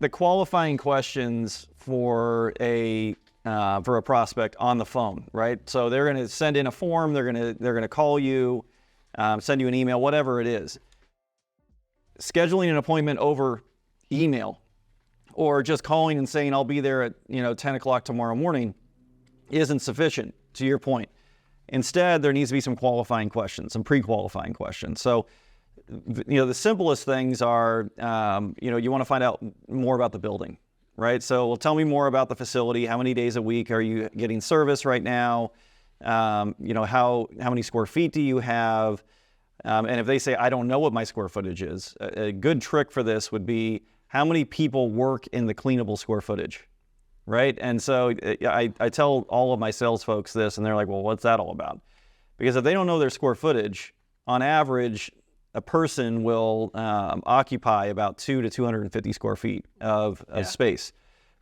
the qualifying questions for a prospect on the phone, right? So they're going to send in a form. They're going to call you, send you an email, whatever it is. Scheduling an appointment over email or just calling and saying I'll be there at 10 o'clock tomorrow morning isn't sufficient, to your point. Instead, there needs to be some qualifying questions, some pre-qualifying questions. So, the simplest things are, you want to find out more about the building, right? So, well, tell me more about the facility. How many days a week are you getting service right now? How many square feet do you have? And if they say, I don't know what my square footage is, a good trick for this would be how many people work in the cleanable square footage, right? And so I tell all of my sales folks this, and they're like, well, what's that all about? Because if they don't know their square footage, on average, a person will occupy about 200 to 250 square feet of space.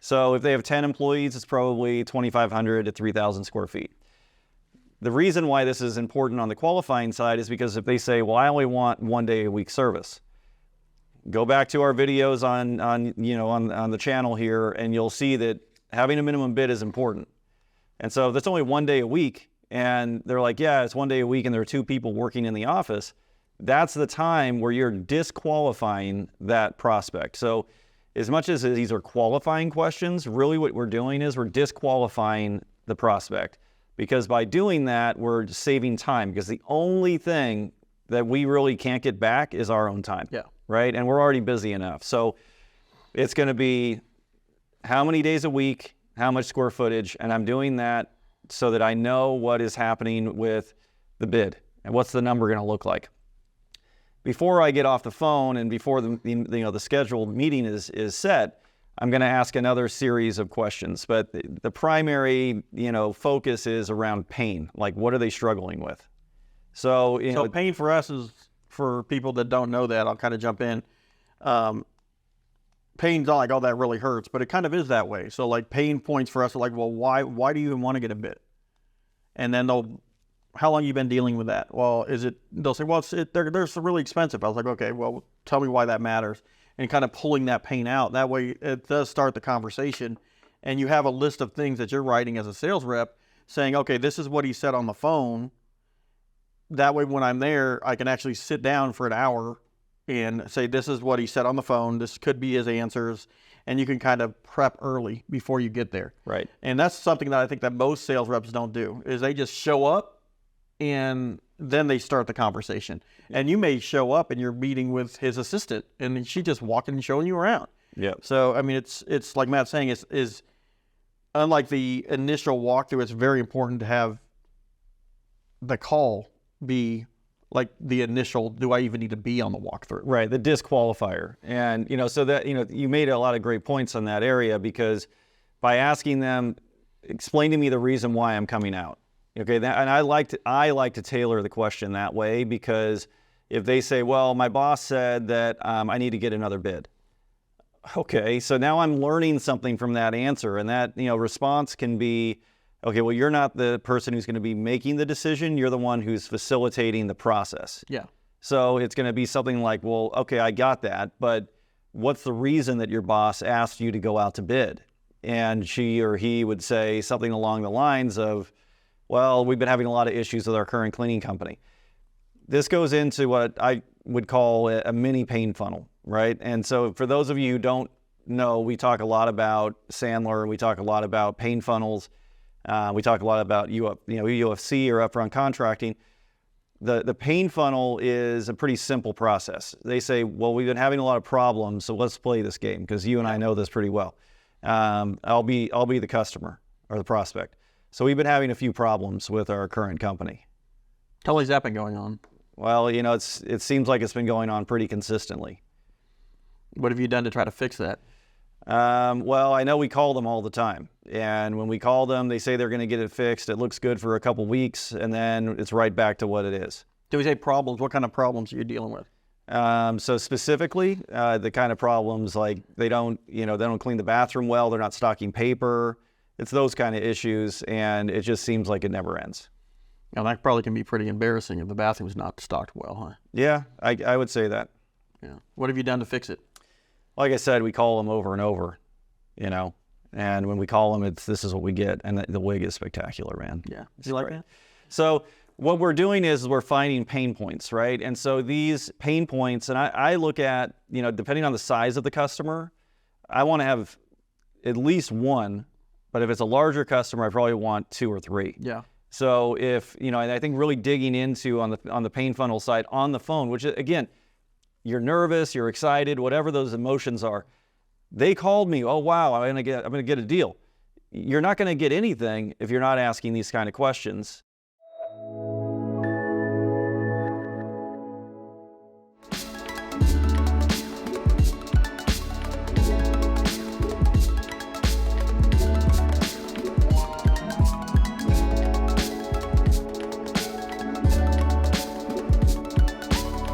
So if they have 10 employees, it's probably 2,500 to 3,000 square feet. The reason why this is important on the qualifying side is because if they say, well, I only want 1 day a week service, go back to our videos on the channel here, and you'll see that having a minimum bid is important. And so if it's only 1 day a week, and they're like, yeah, it's 1 day a week, and there are 2 people working in the office, that's the time where you're disqualifying that prospect. So as much as these are qualifying questions, really what we're doing is we're disqualifying the prospect. Because by doing that, we're saving time, because the only thing that we really can't get back is our own time. Yeah. Right? And we're already busy enough. So it's going to be how many days a week, how much square footage, and I'm doing that so that I know what is happening with the bid and what's the number going to look like. Before I get off the phone and before the scheduled meeting is set, I'm going to ask another series of questions. But the primary focus is around pain. Like, what are they struggling with? So pain for us is, for people that don't know that, I'll kind of jump in. Pain's not like, oh, that really hurts, but it kind of is that way. So like pain points for us are like, well, why do you even want to get a bid? And then how long you been dealing with that? Well, they'll say, well, they're really expensive. I was like, okay, well, tell me why that matters. And kind of pulling that pain out. That way it does start the conversation. And you have a list of things that you're writing as a sales rep saying, okay, this is what he said on the phone. That way when I'm there, I can actually sit down for an hour and say, this is what he said on the phone. This could be his answers. And you can kind of prep early before you get there. Right. And that's something that I think that most sales reps don't do, is they just show up and then they start the conversation. And you may show up and you're meeting with his assistant and she just walking and showing you around. Yeah. So, I mean, it's like Matt's saying, is unlike the initial walkthrough, it's very important to have the call be like the initial, do I even need to be on the walkthrough? Right, the disqualifier. And, so that, you made a lot of great points on that area, because by asking them, explain to me the reason why I'm coming out. Okay, and I like to tailor the question that way, because if they say, well, my boss said that I need to get another bid. Okay, so now I'm learning something from that answer, and that, response can be, okay, well, you're not the person who's going to be making the decision. You're the one who's facilitating the process. Yeah. So it's going to be something like, well, okay, I got that, but what's the reason that your boss asked you to go out to bid? And she or he would say something along the lines of, well, we've been having a lot of issues with our current cleaning company. This goes into what I would call a mini pain funnel, right? And so for those of you who don't know, we talk a lot about Sandler. We talk a lot about pain funnels. We talk a lot about UFC or upfront contracting. The pain funnel is a pretty simple process. They say, well, we've been having a lot of problems, so let's play this game, because you and I know this pretty well. I'll be the customer or the prospect. So we've been having a few problems with our current company. How long has that been going on? Well, it seems like it's been going on pretty consistently. What have you done to try to fix that? Well, I know we call them all the time. And when we call them, they say they're going to get it fixed. It looks good for a couple weeks, and then it's right back to what it is. Do we say problems? What kind of problems are you dealing with? So specifically, the kind of problems like they don't clean the bathroom well, they're not stocking paper. It's those kind of issues, and it just seems like it never ends. Now, that probably can be pretty embarrassing if the bathroom's not stocked well, huh? Yeah, I would say that. Yeah. What have you done to fix it? like I said, we call them over and over, you know, and when we call them, this is what we get. And the wig is spectacular, man. Yeah. Do you like that? So what we're doing is we're finding pain points, right? And so these pain points, and I look at, you know, depending on the size of the customer, I want to have at least one, but if it's a larger customer, I probably want 2 or 3. Yeah. So if, you know, and I think really digging into on the pain funnel side on the phone, which again, you're nervous, you're excited, whatever those emotions are. They called me, oh wow, I'm gonna get a deal. You're not gonna get anything if you're not asking these kind of questions.